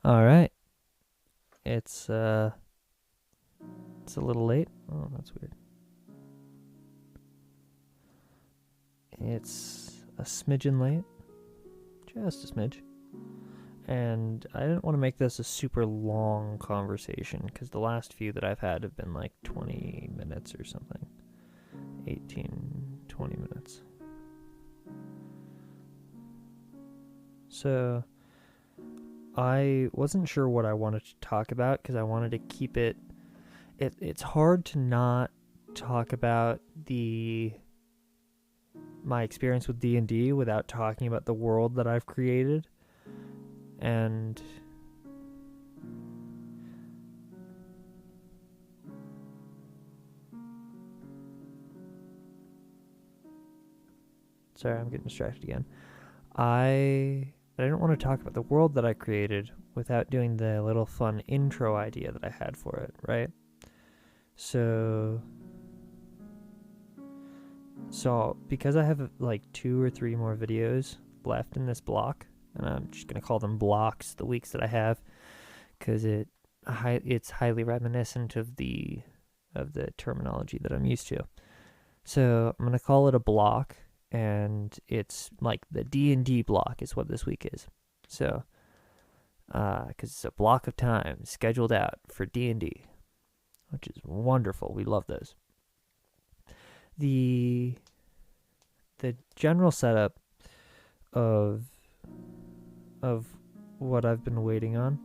All right. It's it's a little late. Oh, that's weird. It's a smidgen late. Just a smidge. And I didn't want to make this a super long conversation because the last few that I've had have been like 20 minutes or something. 18, 20 minutes. So I wasn't sure what I wanted to talk about because I wanted to keep it's hard to not talk about the my experience with D&D without talking about the world that I've created. And sorry, I'm getting distracted again. I didn't want to talk about the world that I created without doing the little fun intro idea that I had for it, right? So because I have like 2 or 3 more videos left in this block, and I'm just gonna call them blocks the weeks that I have, because it's highly reminiscent of the terminology that I'm used to. So I'm gonna call it a block, and it's like the D&D block is what this week is. So, because it's a block of time scheduled out for D&D, which is wonderful. We love those. The the general setup of of what I've been waiting on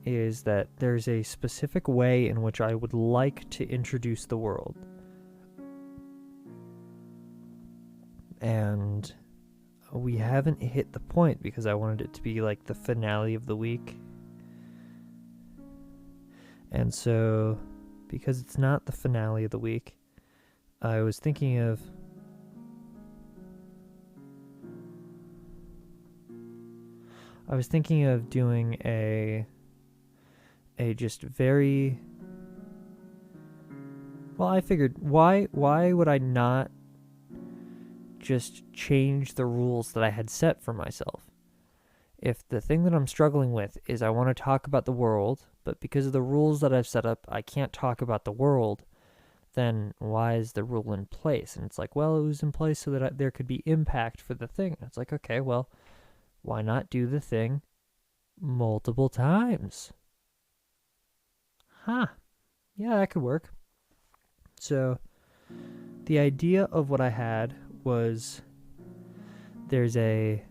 is that there's a specific way in which I would like to introduce the world. And we haven't hit the point because I wanted it to be like the finale of the week. And so, because it's not the finale of the week, I was thinking of doing a just very well, I figured why would I not just change the rules that I had set for myself? If the thing that I'm struggling with is I want to talk about the world, but because of the rules that I've set up, I can't talk about the world, then why is the rule in place? And it's like, well, it was in place so that there could be impact for the thing. And it's like, okay, well, why not do the thing multiple times? Huh. Yeah, that could work. So, the idea of what I had was there's a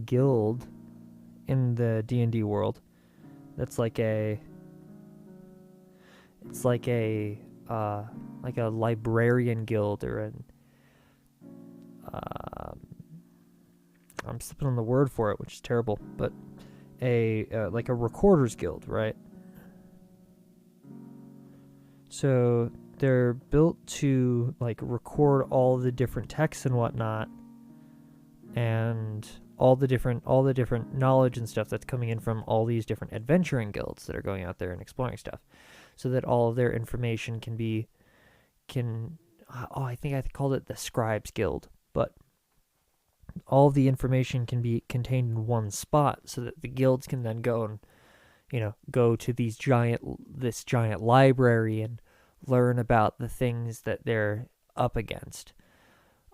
guild in the D&D world that's like a like a librarian guild or an um, I'm slipping on the word for it, which is terrible, but a like a recorders guild, right? So they're built to like record all the different texts and whatnot, and all the different knowledge and stuff that's coming in from all these different adventuring guilds that are going out there and exploring stuff, so that all of their information can I think I called it the Scribes Guild, but all of the information can be contained in one spot so that the guilds can then go and go to this giant library and learn about the things that they're up against.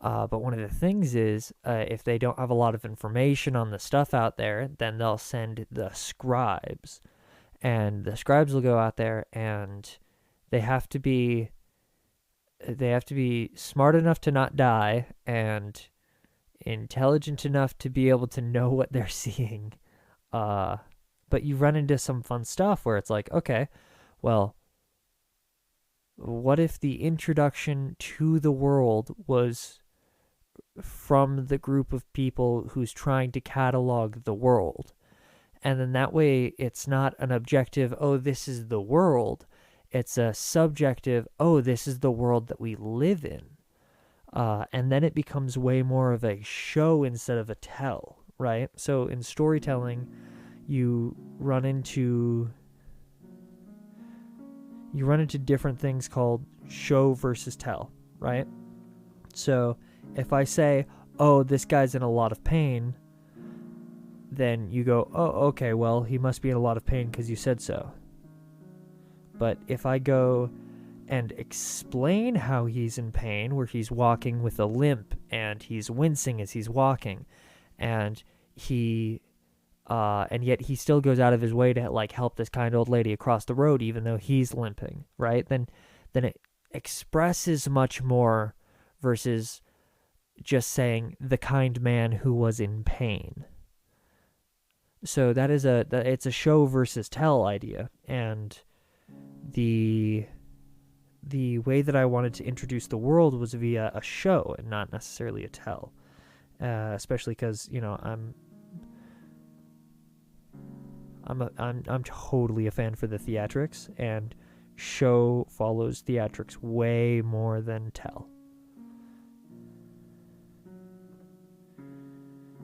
But one of the things is, if they don't have a lot of information on the stuff out there, then they'll send the scribes, and the scribes will go out there, and they have to be smart enough to not die and intelligent enough to be able to know what they're seeing. But you run into some fun stuff where it's like, okay, well, what if the introduction to the world was from the group of people who's trying to catalog the world? And then that way it's not an objective, oh, this is the world. It's a subjective, oh, this is the world that we live in. And then it becomes way more of a show instead of a tell, right? So in storytelling, you run into different things called show versus tell, right? So if I say, oh, this guy's in a lot of pain, then you go, oh, okay, well, he must be in a lot of pain because you said so. But if I go and explain how he's in pain, where he's walking with a limp and he's wincing as he's walking, and and yet he still goes out of his way to like help this kind old lady across the road, even though he's limping, right? Then it expresses much more versus just saying the kind man who was in pain. So that is it's a show versus tell idea, and the way that I wanted to introduce the world was via a show and not necessarily a tell, especially because I'm totally a fan for the theatrics, and show follows theatrics way more than tell.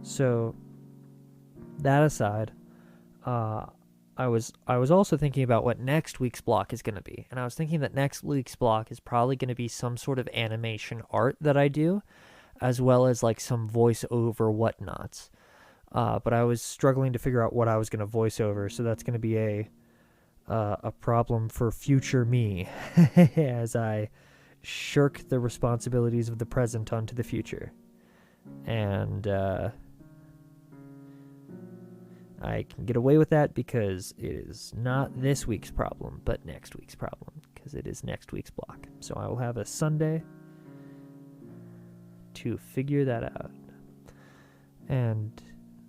So that aside, I was also thinking about what next week's block is going to be, and I was thinking that next week's block is probably going to be some sort of animation art that I do, as well as like some voiceover whatnots. But I was struggling to figure out what I was going to voice over, so that's going to be a problem for future me as I shirk the responsibilities of the present onto the future. And I can get away with that because it is not this week's problem, but next week's problem, because it is next week's block. So I will have a Sunday to figure that out. And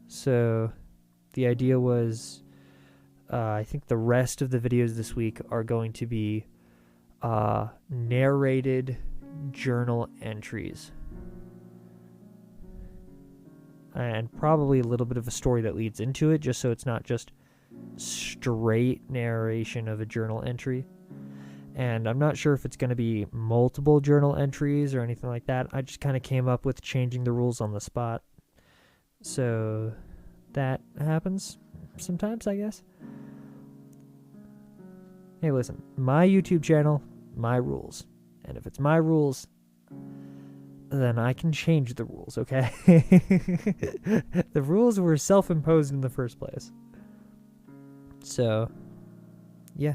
so the idea was, I think the rest of the videos this week are going to be narrated journal entries. And probably a little bit of a story that leads into it, just so it's not just straight narration of a journal entry. And I'm not sure if it's going to be multiple journal entries or anything like that. I just kind of came up with changing the rules on the spot. So that happens sometimes, I guess. Hey, listen, my YouTube channel, my rules. And if it's my rules, then I can change the rules, okay? The rules were self-imposed in the first place. So, yeah.